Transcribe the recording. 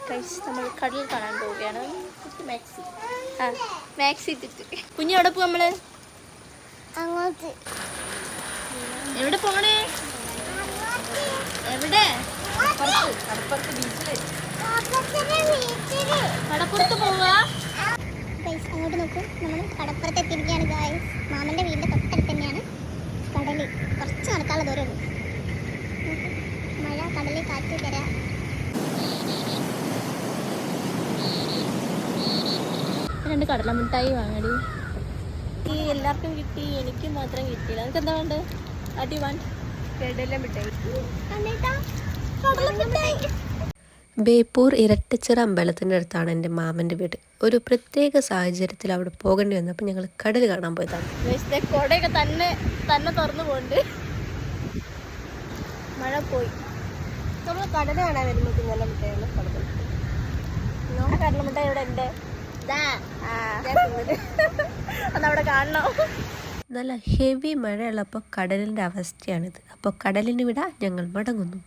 കഴിച്ച് നമ്മൾ കടൽ കാണാൻ പോവുകയാണ്. മാക്സി മാക്സി ഇട്ടിട്ട് കുഞ്ഞ് എവിടെ പോവാ നമ്മള്? അങ്ങോട്ട്. എവിടെ പോണേ? എവിടെ? കടപ്പുറത്ത് ബീച്ചില്. കടപ്പുറത്ത് പോവാ. അങ്ങോട്ട് നോക്കൂ, നമ്മൾ കടപ്പുറത്ത് എത്തിയിരിക്കുകയാണ് ഗായ്സ്. മാമന്റെ വീടിന്റെ തൊട്ടടുത്ത് തന്നെയാണ് കടല്. കുറച്ച് നടക്കാനുള്ള ദൂരമുള്ളൂ. മഴ, കടല്, കാറ്റ്, തിര. രണ്ട് കടല മിഠായി വാങ്ങടി. ഈ എല്ലാവർക്കും കിട്ടി, എനിക്ക് മാത്രം കിട്ടിയില്ല. നമുക്ക് എന്താ വേണ്ടത്? അടി വാൻ കടല മിഠായി. ബേപ്പൂർ ഇരട്ടച്ചിറ അമ്പലത്തിൻ്റെ അടുത്താണ് എൻ്റെ മാമൻ്റെ വീട്. ഒരു പ്രത്യേക സാഹചര്യത്തിൽ അവിടെ പോകേണ്ടി വന്നപ്പോൾ ഞങ്ങൾ കടൽ കാണാൻ പോയതാണ്. കൊടയൊക്കെ തന്നെ തുറന്നു പോണ്ട്. മഴ പോയി. നമ്മൾ കടൽ കാണാൻ വരുമ്പോൾ കടല മിഠായിയാണ് കടല മിഠായി ഇവിടെ ഉണ്ട്. അതവിടെ കാണണം. നല്ല ഹെവി മഴയുള്ളപ്പോൾ കടലിൻ്റെ അവസ്ഥയാണിത്. അപ്പോൾ കടലിന് വിടാൻ ഞങ്ങൾ മടങ്ങുന്നു.